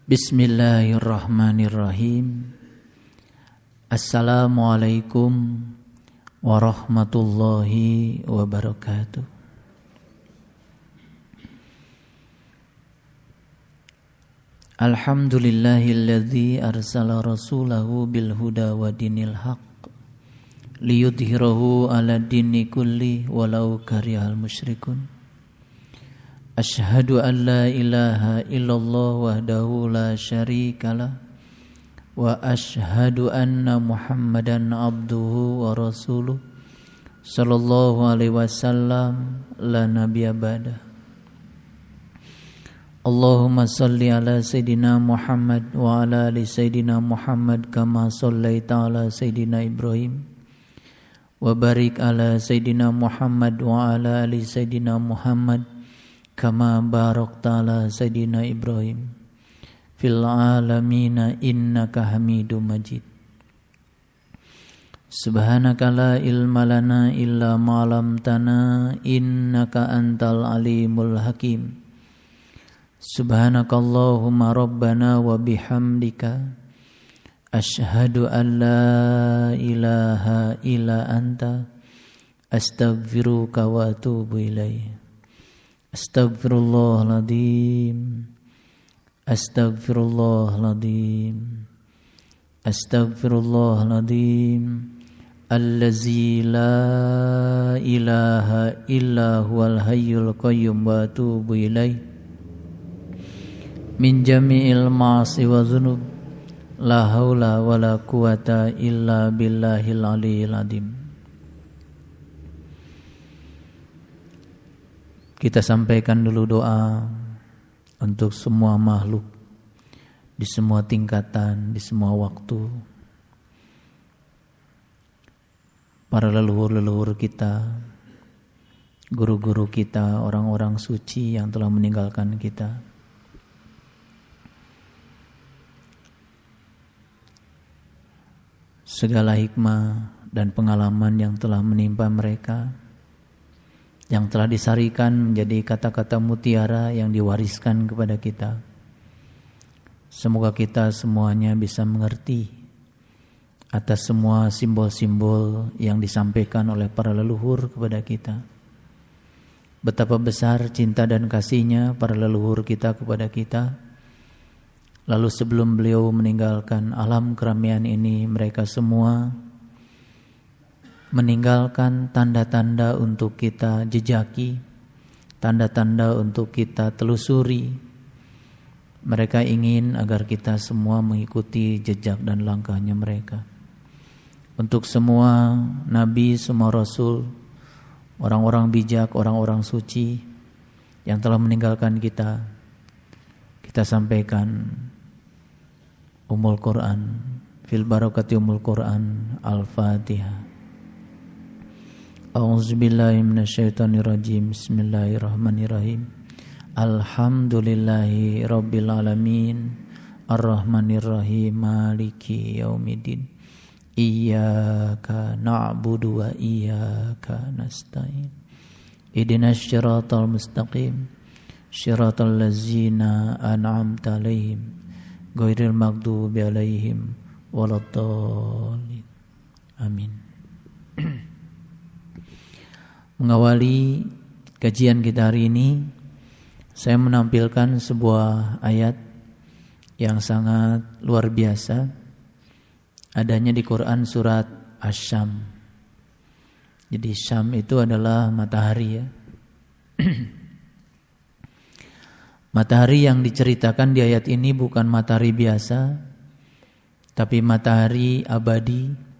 Bismillahirrahmanirrahim. Assalamualaikum warahmatullahi wabarakatuh. Alhamdulillahilladzi arsala rasulahu bil huda wa dinil haqq liyudhhirahu 'ala dini kulli walau karihal musyrikun. Asyhadu an la ilaha illallah wahdahu la syarikalah wa asyhadu anna Muhammadan abduhu wa rasuluh sallallahu alaihi wasallam la nabiyya ba'dah. Allahumma salli ala sayidina Muhammad wa ala ali sayidina Muhammad kama sallaita ala sayidina Ibrahim wa barik ala sayidina Muhammad wa ala ali sayidina Muhammad kama barakta ala sayidina Ibrahim fil alamina innaka Hamidum Majid. Subhanaka la ilma lana illa ma 'allamtana innaka antal alimul hakim. Subhanakallahumma rabbana wa bihamdika asyhadu an la ilaha illa anta astaghfiruka wa atubu ilaik. Astaghfirullahaladzim, astaghfirullahaladzim, astaghfirullahaladzim, allazi la ilaha illa huwal hayyul qayyum wa atubu ilaih min jami'il ma'asi wa dhunub la haula wa la quwata illa billahil aliyyil azim. Kita sampaikan dulu doa untuk semua makhluk di semua tingkatan, di semua waktu. Para leluhur-leluhur kita, guru-guru kita, orang-orang suci yang telah meninggalkan kita. Segala hikmah dan pengalaman yang telah menimpa mereka, yang telah disarikan menjadi kata-kata mutiara yang diwariskan kepada kita. Semoga kita semuanya bisa mengerti atas semua simbol-simbol yang disampaikan oleh para leluhur kepada kita. Betapa besar cinta dan kasihnya para leluhur kita kepada kita. Lalu sebelum beliau meninggalkan alam keramaian ini, mereka semua meninggalkan tanda-tanda untuk kita jejaki, tanda-tanda untuk kita telusuri. Mereka ingin agar kita semua mengikuti jejak dan langkahnya mereka. Untuk semua nabi, semua rasul, orang-orang bijak, orang-orang suci yang telah meninggalkan kita, kita sampaikan Ummul Quran, fil barakati Ummul Quran, Al-Fatihah. A'udzubillahi minasyaitonirrajim. Bismillahirrahmanirrahim. Alhamdulillahi rabbil alamin. Arrahmanirrahim. Maliki yaumiddin. Iyyaka na'budu wa iyyaka nasta'in. Ihdinas siratal mustaqim. Siratal ladzina an'amta 'alaihim ghairil maghdubi 'alaihim waladdallin. Amin. Mengawali kajian kita hari ini, saya menampilkan sebuah ayat yang sangat luar biasa, adanya di Quran surat Asy-Syam. Jadi Syam itu adalah matahari ya. Matahari yang diceritakan di ayat ini bukan matahari biasa, tapi matahari abadi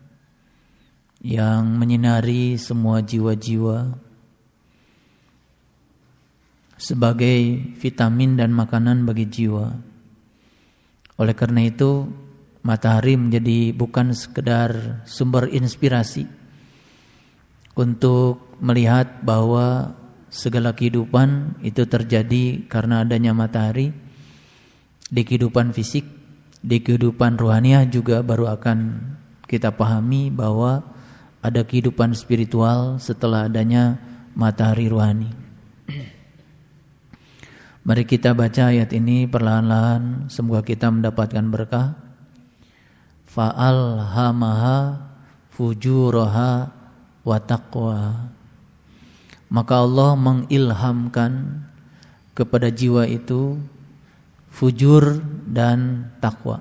yang menyinari semua jiwa-jiwa sebagai vitamin dan makanan bagi jiwa. Oleh karena itu, matahari menjadi bukan sekedar sumber inspirasi untuk melihat bahwa segala kehidupan itu terjadi karena adanya matahari. Di kehidupan fisik, di kehidupan rohaniah juga baru akan kita pahami bahwa ada kehidupan spiritual setelah adanya matahari rohani. Mari kita baca ayat ini perlahan-lahan, semoga kita mendapatkan berkah. Fa'alhamaha fujuraha wa taqwa. Maka Allah mengilhamkan kepada jiwa itu fujur dan takwa.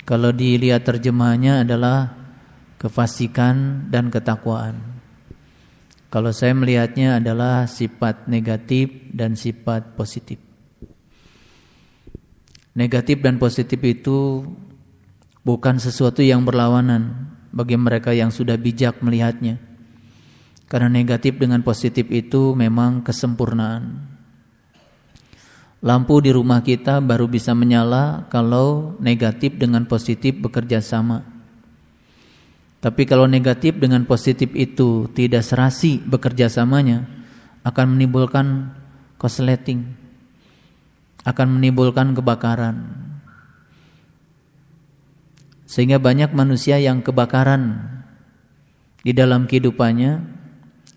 Kalau dilihat terjemahannya adalah kefasikan dan ketakwaan. Kalau saya melihatnya adalah sifat negatif dan sifat positif. Negatif dan positif itu bukan sesuatu yang berlawanan bagi mereka yang sudah bijak melihatnya. Karena negatif dengan positif itu memang kesempurnaan. Lampu di rumah kita baru bisa menyala kalau negatif dengan positif bekerja sama. Tapi kalau negatif dengan positif itu tidak serasi bekerja samanya, akan menimbulkan korsleting, akan menimbulkan kebakaran. Sehingga banyak manusia yang kebakaran di dalam kehidupannya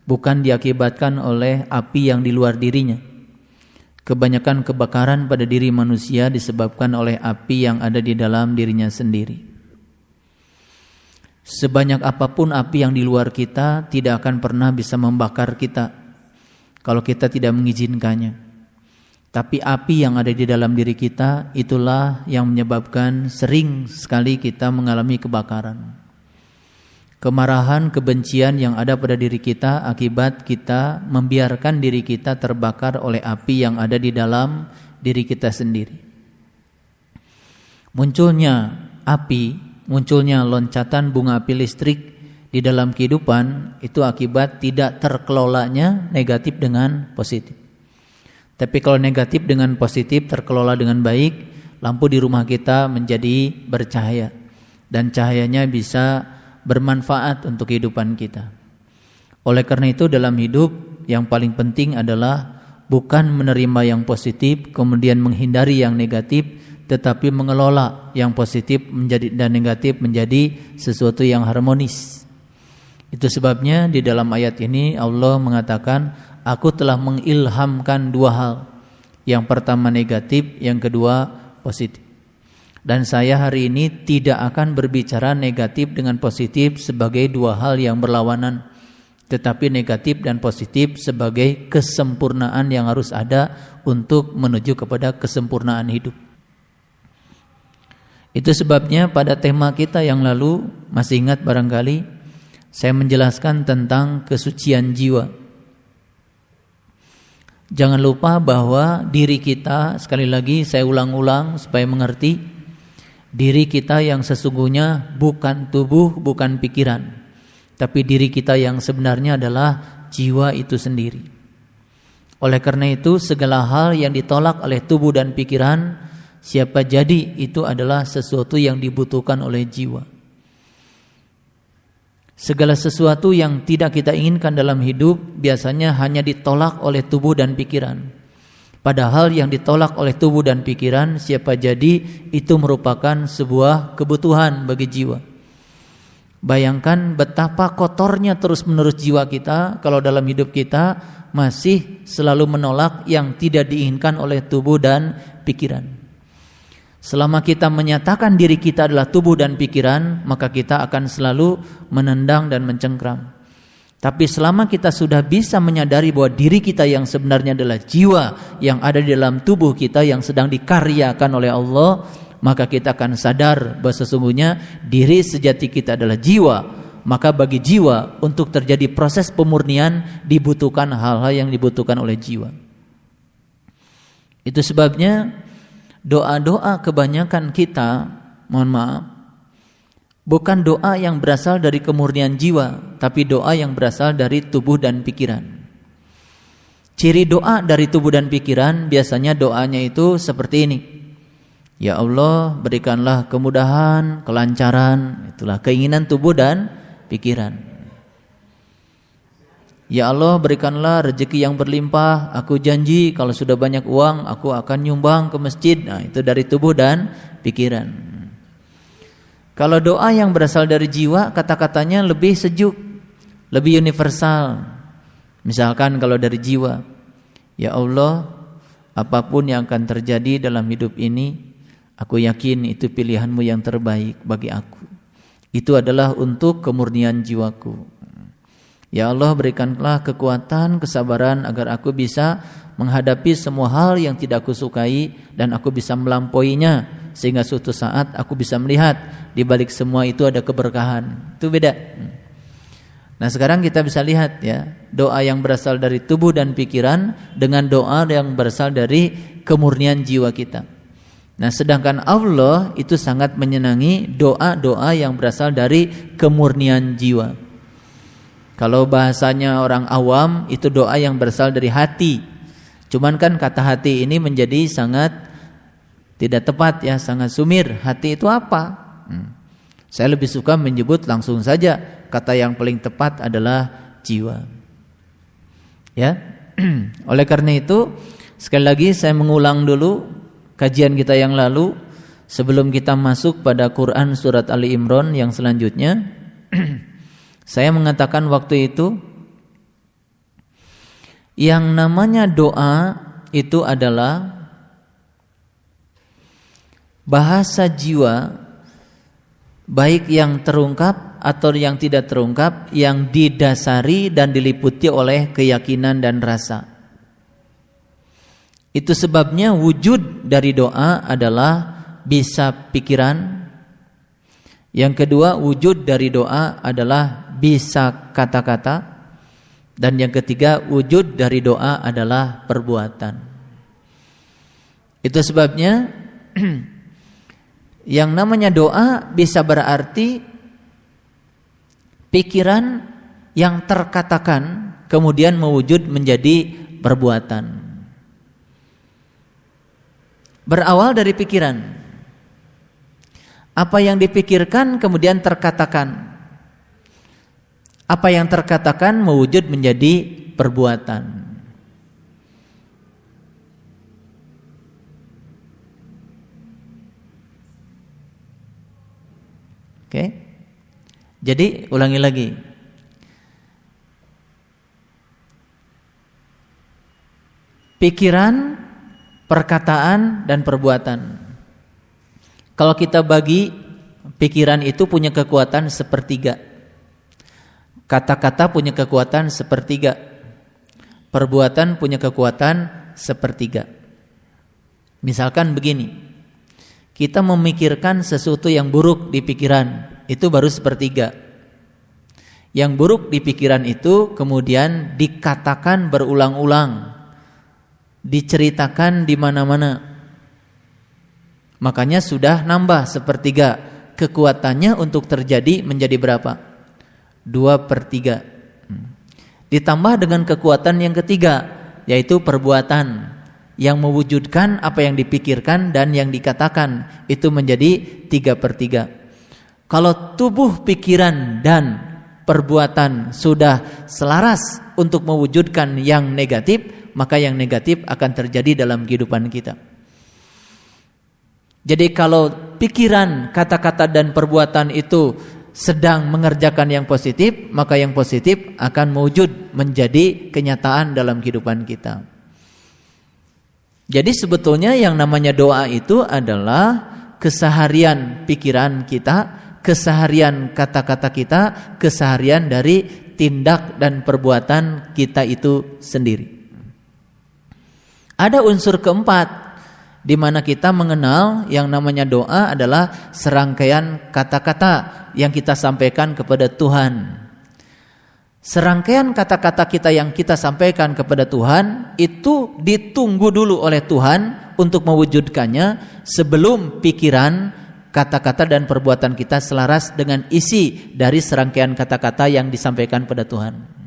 bukan diakibatkan oleh api yang di luar dirinya. Kebanyakan kebakaran pada diri manusia disebabkan oleh api yang ada di dalam dirinya sendiri. Sebanyak apapun api yang di luar kita tidak akan pernah bisa membakar kita kalau kita tidak mengizinkannya. Tapi api yang ada di dalam diri kita itulah yang menyebabkan sering sekali kita mengalami kebakaran. Kemarahan, kebencian yang ada pada diri kita akibat kita membiarkan diri kita terbakar oleh api yang ada di dalam diri kita sendiri. Munculnya api, munculnya loncatan bunga api listrik di dalam kehidupan itu akibat tidak terkelolanya negatif dengan positif. Tapi kalau negatif dengan positif terkelola dengan baik, lampu di rumah kita menjadi bercahaya dan cahayanya bisa bermanfaat untuk kehidupan kita. Oleh karena itu dalam hidup yang paling penting adalah bukan menerima yang positif kemudian menghindari yang negatif, tetapi mengelola yang positif menjadi dan negatif menjadi sesuatu yang harmonis. Itu sebabnya di dalam ayat ini Allah mengatakan, aku telah mengilhamkan dua hal. Yang pertama negatif, yang kedua positif. Dan saya hari ini tidak akan berbicara negatif dengan positif sebagai dua hal yang berlawanan, tetapi negatif dan positif sebagai kesempurnaan yang harus ada untuk menuju kepada kesempurnaan hidup. Itu sebabnya pada tema kita yang lalu, masih ingat barangkali, saya menjelaskan tentang kesucian jiwa. Jangan lupa bahwa diri kita, sekali lagi saya ulang-ulang supaya mengerti, diri kita yang sesungguhnya bukan tubuh, bukan pikiran, tapi diri kita yang sebenarnya adalah jiwa itu sendiri. Oleh karena itu segala hal yang ditolak oleh tubuh dan pikiran, siapa jadi itu adalah sesuatu yang dibutuhkan oleh jiwa. Segala sesuatu yang tidak kita inginkan dalam hidup biasanya hanya ditolak oleh tubuh dan pikiran. Padahal yang ditolak oleh tubuh dan pikiran siapa jadi itu merupakan sebuah kebutuhan bagi jiwa. Bayangkan betapa kotornya terus-menerus jiwa kita kalau dalam hidup kita masih selalu menolak yang tidak diinginkan oleh tubuh dan pikiran. Selama kita menyatakan diri kita adalah tubuh dan pikiran, maka kita akan selalu menendang dan mencengkram. Tapi selama kita sudah bisa menyadari bahwa diri kita yang sebenarnya adalah jiwa yang ada di dalam tubuh kita yang sedang dikaryakan oleh Allah, maka kita akan sadar bahwa sesungguhnya diri sejati kita adalah jiwa. Maka bagi jiwa untuk terjadi proses pemurnian dibutuhkan hal-hal yang dibutuhkan oleh jiwa. Itu sebabnya doa-doa kebanyakan kita, mohon maaf, bukan doa yang berasal dari kemurnian jiwa, tapi doa yang berasal dari tubuh dan pikiran. Ciri doa dari tubuh dan pikiran biasanya doanya itu seperti ini. Ya Allah, berikanlah kemudahan, kelancaran, itulah keinginan tubuh dan pikiran. Ya Allah, berikanlah rezeki yang berlimpah. Aku janji kalau sudah banyak uang aku akan nyumbang ke masjid. Nah, itu dari tubuh dan pikiran. Kalau doa yang berasal dari jiwa, kata-katanya lebih sejuk, lebih universal. Misalkan kalau dari jiwa, ya Allah, apapun yang akan terjadi dalam hidup ini, aku yakin itu pilihan-Mu yang terbaik bagi aku. Itu adalah untuk kemurnian jiwaku. Ya Allah, berikanlah kekuatan, kesabaran agar aku bisa menghadapi semua hal yang tidak aku sukai dan aku bisa melampauinya, sehingga suatu saat aku bisa melihat di balik semua itu ada keberkahan. Itu beda. Nah, sekarang kita bisa lihat ya, doa yang berasal dari tubuh dan pikiran dengan doa yang berasal dari kemurnian jiwa kita. Nah, sedangkan Allah itu sangat menyenangi doa-doa yang berasal dari kemurnian jiwa. Kalau bahasanya orang awam itu doa yang berasal dari hati. Cuman kan kata hati ini menjadi sangat tidak tepat ya, sangat sumir. Hati itu apa? Saya lebih suka menyebut langsung saja, kata yang paling tepat adalah jiwa. Ya. Oleh karena itu, sekali lagi saya mengulang dulu kajian kita yang lalu sebelum kita masuk pada Quran surat Ali Imran yang selanjutnya. Saya mengatakan waktu itu yang namanya doa itu adalah bahasa jiwa, baik yang terungkap atau yang tidak terungkap, yang didasari dan diliputi oleh keyakinan dan rasa. Itu sebabnya wujud dari doa adalah bisa pikiran. Yang kedua, wujud dari doa adalah bisa kata-kata. Dan yang ketiga, wujud dari doa adalah perbuatan. Itu sebabnya yang namanya doa bisa berarti pikiran yang terkatakan kemudian mewujud menjadi perbuatan. Berawal dari pikiran. Apa yang dipikirkan kemudian terkatakan. Apa yang terkatakan mewujud menjadi perbuatan. Oke. Jadi ulangi lagi. Pikiran, perkataan dan perbuatan. Kalau kita bagi, pikiran itu punya kekuatan sepertiga. Kata-kata punya kekuatan sepertiga. Perbuatan punya kekuatan sepertiga. Misalkan begini, kita memikirkan sesuatu yang buruk di pikiran, itu baru sepertiga. Yang buruk di pikiran itu kemudian dikatakan berulang-ulang, diceritakan di mana-mana. Makanya sudah nambah sepertiga. Kekuatannya untuk terjadi menjadi berapa? 2/3. Ditambah dengan kekuatan yang ketiga, yaitu perbuatan yang mewujudkan apa yang dipikirkan dan yang dikatakan, itu menjadi 3/3. Kalau tubuh, pikiran dan perbuatan sudah selaras untuk mewujudkan yang negatif, maka yang negatif akan terjadi dalam kehidupan kita. Jadi kalau pikiran, kata-kata dan perbuatan itu sedang mengerjakan yang positif, maka yang positif akan mewujud menjadi kenyataan dalam kehidupan kita. Jadi sebetulnya yang namanya doa itu adalah keseharian pikiran kita, keseharian kata-kata kita, keseharian dari tindak dan perbuatan kita itu sendiri. Ada unsur keempat di mana kita mengenal yang namanya doa adalah serangkaian kata-kata yang kita sampaikan kepada Tuhan. Serangkaian kata-kata kita yang kita sampaikan kepada Tuhan itu ditunggu dulu oleh Tuhan untuk mewujudkannya sebelum pikiran, kata-kata dan perbuatan kita selaras dengan isi dari serangkaian kata-kata yang disampaikan pada Tuhan.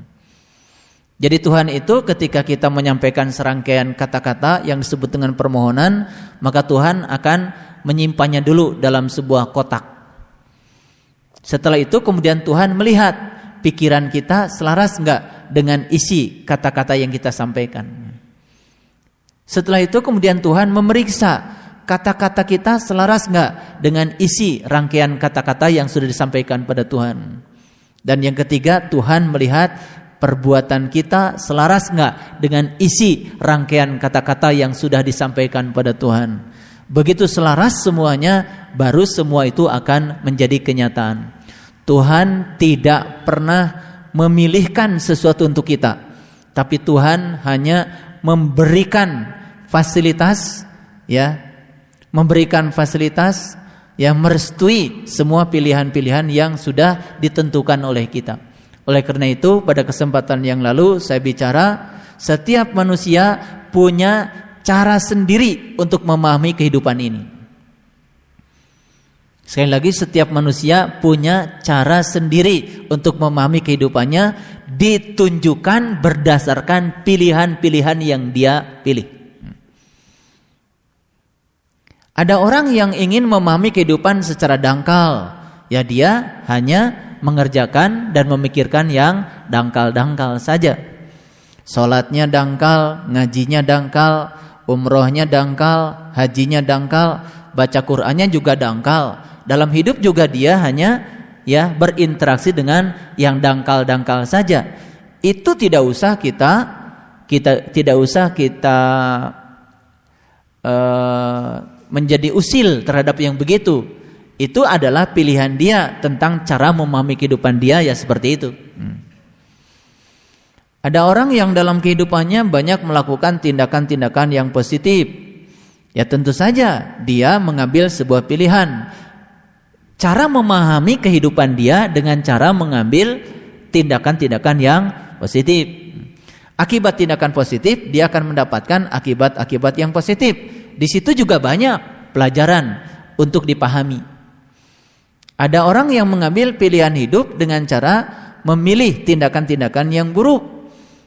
Jadi Tuhan itu ketika kita menyampaikan serangkaian kata-kata yang disebut dengan permohonan, maka Tuhan akan menyimpannya dulu dalam sebuah kotak. Setelah itu kemudian Tuhan melihat pikiran kita selaras enggak dengan isi kata-kata yang kita sampaikan. Setelah itu kemudian Tuhan memeriksa kata-kata kita selaras enggak dengan isi rangkaian kata-kata yang sudah disampaikan pada Tuhan. Dan yang ketiga, Tuhan melihat perbuatan kita selaras enggak dengan isi rangkaian kata-kata yang sudah disampaikan pada Tuhan. Begitu selaras semuanya, baru semua itu akan menjadi kenyataan. Tuhan tidak pernah memilihkan sesuatu untuk kita, tapi Tuhan hanya memberikan fasilitas, ya, merestui semua pilihan-pilihan yang sudah ditentukan oleh kita. Oleh karena itu, pada kesempatan yang lalu saya bicara, setiap manusia punya cara sendiri untuk memahami kehidupan ini. Sekali lagi, setiap manusia punya cara sendiri untuk memahami kehidupannya, ditunjukkan berdasarkan pilihan-pilihan yang dia pilih. Ada orang yang ingin memahami kehidupan secara dangkal, ya dia hanya mengerjakan dan memikirkan yang dangkal-dangkal saja. Sholatnya dangkal, ngajinya dangkal, umrohnya dangkal, hajinya dangkal, baca Qur'annya juga dangkal. Dalam hidup juga dia hanya berinteraksi dengan yang dangkal-dangkal saja. Itu tidak usah kita menjadi usil terhadap yang begitu. Itu adalah pilihan dia tentang cara memahami kehidupan dia, ya seperti itu. Ada orang yang dalam kehidupannya banyak melakukan tindakan-tindakan yang positif. Ya tentu saja dia mengambil sebuah pilihan. Cara memahami kehidupan dia dengan cara mengambil tindakan-tindakan yang positif. Akibat tindakan positif, dia akan mendapatkan akibat-akibat yang positif. Di situ juga banyak pelajaran untuk dipahami. Ada orang yang mengambil pilihan hidup dengan cara memilih tindakan-tindakan yang buruk.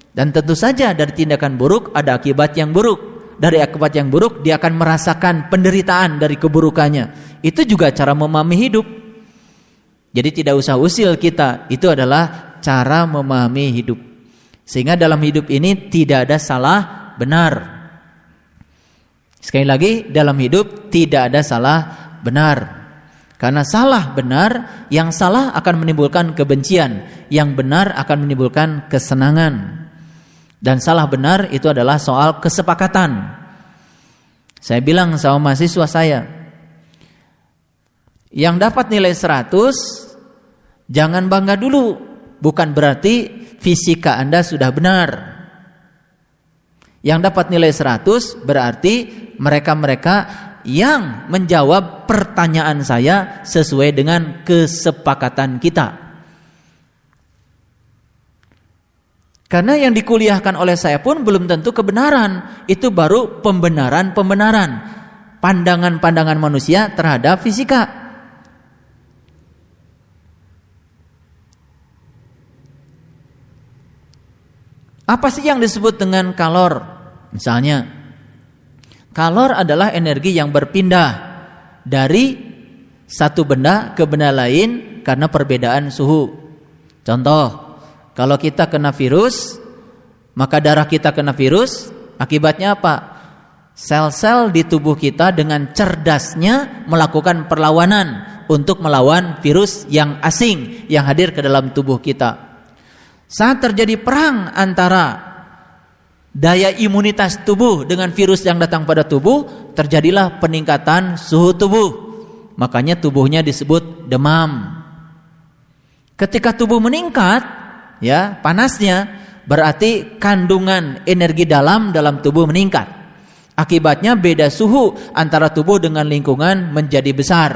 Dan tentu saja dari tindakan buruk ada akibat yang buruk. Dari akibat yang buruk dia akan merasakan penderitaan dari keburukannya. Itu juga cara memahami hidup. Jadi tidak usah usil kita. Itu adalah cara memahami hidup. Sehingga dalam hidup ini tidak ada salah benar. Sekali lagi, dalam hidup tidak ada salah benar. Karena salah benar, yang salah akan menimbulkan kebencian, yang benar akan menimbulkan kesenangan. Dan salah benar itu adalah soal kesepakatan. Saya bilang sama mahasiswa saya, yang dapat nilai 100 jangan bangga dulu. Bukan berarti fisika Anda sudah benar. Yang dapat nilai 100 berarti mereka-mereka yang menjawab pertanyaan saya sesuai dengan kesepakatan kita. Karena yang dikuliahkan oleh saya pun belum tentu kebenaran. Itu baru pembenaran-pembenaran pandangan-pandangan manusia terhadap fisika. Apa sih yang disebut dengan kalor? Misalnya, kalor adalah energi yang berpindah dari satu benda ke benda lain karena perbedaan suhu. Contoh, kalau kita kena virus, maka darah kita kena virus, akibatnya apa? Sel-sel di tubuh kita dengan cerdasnya melakukan perlawanan untuk melawan virus yang asing yang hadir ke dalam tubuh kita. Saat terjadi perang antara daya imunitas tubuh dengan virus yang datang pada tubuh, terjadilah peningkatan suhu tubuh. Makanya tubuhnya disebut demam. Ketika tubuh meningkat, ya panasnya, berarti kandungan energi dalam tubuh meningkat. Akibatnya beda suhu antara tubuh dengan lingkungan menjadi besar.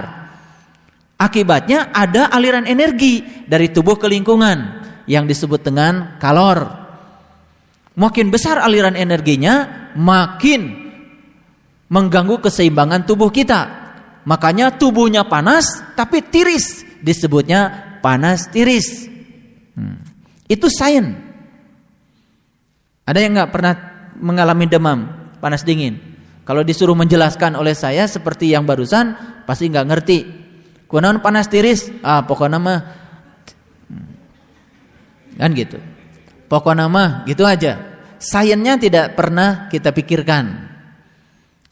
Akibatnya ada aliran energi dari tubuh ke lingkungan yang disebut dengan kalor. Makin besar aliran energinya, makin mengganggu keseimbangan tubuh kita. Makanya tubuhnya panas tapi tiris, disebutnya panas tiris. Itu sains. Ada yang gak pernah mengalami demam, panas dingin? Kalau disuruh menjelaskan oleh saya seperti yang barusan, pasti gak ngerti. Kunaon panas tiris? Pokoknya mah kan gitu. Pokoknya mah gitu aja. Sainsnya tidak pernah kita pikirkan.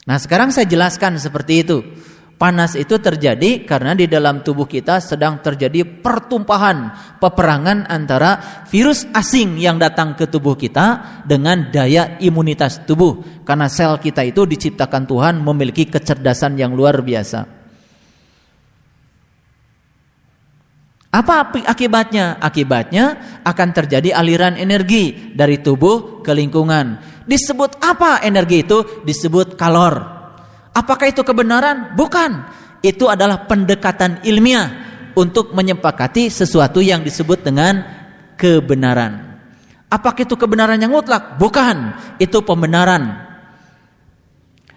Nah sekarang saya jelaskan seperti itu. Panas itu terjadi karena di dalam tubuh kita sedang terjadi pertumpahan, peperangan antara virus asing yang datang ke tubuh kita dengan daya imunitas tubuh. Karena sel kita itu diciptakan Tuhan memiliki kecerdasan yang luar biasa. Apa akibatnya? Akibatnya akan terjadi aliran energi dari tubuh ke lingkungan. Disebut apa energi itu? Disebut kalor. Apakah itu kebenaran? Bukan. Itu adalah pendekatan ilmiah untuk menyepakati sesuatu yang disebut dengan kebenaran. Apakah itu kebenaran yang mutlak? Bukan. Itu pembenaran.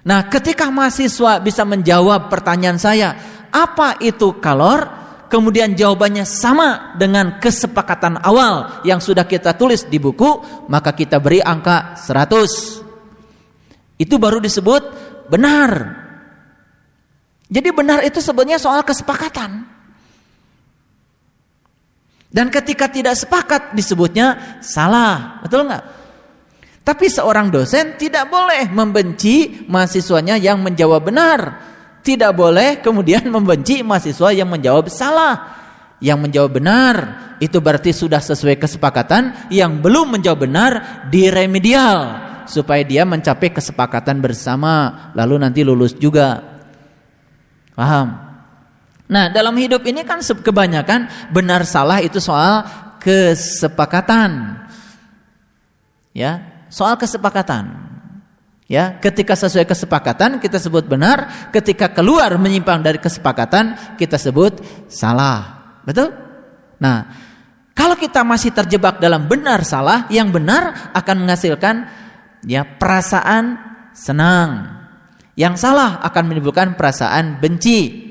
Nah, ketika mahasiswa bisa menjawab pertanyaan saya, apa itu kalor? Kemudian jawabannya sama dengan kesepakatan awal yang sudah kita tulis di buku, maka kita beri angka 100. Itu baru disebut benar. Jadi benar itu sebenarnya soal kesepakatan. Dan ketika tidak sepakat disebutnya salah, betul nggak? Tapi seorang dosen tidak boleh membenci mahasiswanya yang menjawab benar. Tidak boleh kemudian membenci mahasiswa yang menjawab salah. Yang menjawab benar itu berarti sudah sesuai kesepakatan. Yang belum menjawab benar diremedial supaya dia mencapai kesepakatan bersama, lalu nanti lulus juga. Paham? Nah, dalam hidup ini kan kebanyakan benar salah itu soal kesepakatan. Ya, soal kesepakatan. Ya, ketika sesuai kesepakatan kita sebut benar, ketika keluar menyimpang dari kesepakatan kita sebut salah. Betul? Nah, kalau kita masih terjebak dalam benar salah, yang benar akan menghasilkan perasaan senang. Yang salah akan menimbulkan perasaan benci.